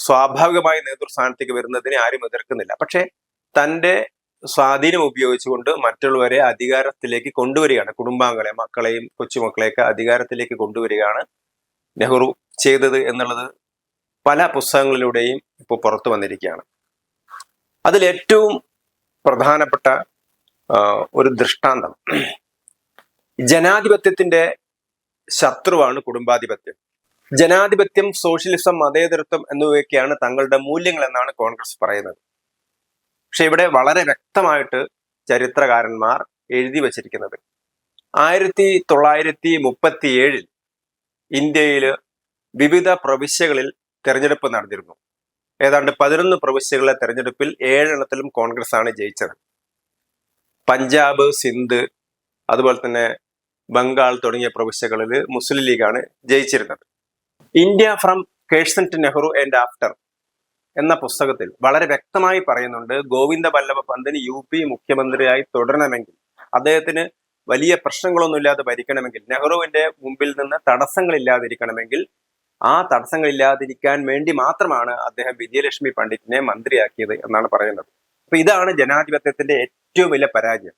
സ്വാഭാവികമായി നേതൃസ്ഥാനത്തേക്ക് വരുന്നതിനെ ആരും എതിർക്കുന്നില്ല. പക്ഷെ തന്റെ സ്വാധീനം ഉപയോഗിച്ചുകൊണ്ട് മറ്റുള്ളവരെ അധികാരത്തിലേക്ക് കൊണ്ടുവരികയാണ്. കുടുംബാംഗങ്ങളെ, മക്കളെയും കൊച്ചുമക്കളെയൊക്കെ അധികാരത്തിലേക്ക് കൊണ്ടുവരികയാണ് നെഹ്റു ചെയ്തത് എന്നുള്ളത് പല പുസ്തകങ്ങളിലൂടെയും ഇപ്പോൾ പുറത്തു വന്നിരിക്കുകയാണ്. അതിൽ ഏറ്റവും പ്രധാനപ്പെട്ട ഒരു ദൃഷ്ടാന്തം, ജനാധിപത്യത്തിന്റെ ശത്രുവാണ് കുടുംബാധിപത്യം. ജനാധിപത്യം, സോഷ്യലിസം, മതേതരത്വം എന്നിവയൊക്കെയാണ് തങ്ങളുടെ മൂല്യങ്ങൾ എന്നാണ് കോൺഗ്രസ് പറയുന്നത്. പക്ഷെ ഇവിടെ വളരെ വ്യക്തമായിട്ട് ചരിത്രകാരന്മാർ എഴുതി വച്ചിരിക്കുന്നത് 1937 ഇന്ത്യയിൽ വിവിധ പ്രവിശ്യകളിൽ തെരഞ്ഞെടുപ്പ് നടന്നിരുന്നു. ഏതാണ്ട് 11 പ്രവിശ്യകളിലെ തെരഞ്ഞെടുപ്പിൽ 7 കോൺഗ്രസ് ആണ് ജയിച്ചത്. പഞ്ചാബ്, സിന്ധ്, അതുപോലെ തന്നെ ബംഗാൾ തുടങ്ങിയ പ്രവിശ്യകളിൽ മുസ്ലിം ലീഗാണ് ജയിച്ചിരുന്നത്. India from Curzon to Nehru and after എന്ന പുസ്തകത്തിൽ വളരെ വ്യക്തമായി പറയുന്നുണ്ട്, ഗോവിന്ദ വല്ലഭ പന്തിന് UP മുഖ്യമന്ത്രിയായി തുടരണമെങ്കിൽ, അദ്ദേഹത്തിന് വലിയ പ്രശ്നങ്ങളൊന്നുമില്ലാതെ ഭരിക്കണമെങ്കിൽ, നെഹ്റുവിന്റെ മുമ്പിൽ നിന്ന് തടസ്സങ്ങളില്ലാതിരിക്കണമെങ്കിൽ, ആ തടസ്സങ്ങളില്ലാതിരിക്കാൻ വേണ്ടി മാത്രമാണ് അദ്ദേഹം വിജയലക്ഷ്മി പണ്ഡിറ്റിനെ മന്ത്രിയാക്കിയത് എന്നാണ് പറയുന്നത്. അപ്പൊ ഇതാണ് ജനാധിപത്യത്തിന്റെ ഏറ്റവും വലിയ പരാജയം.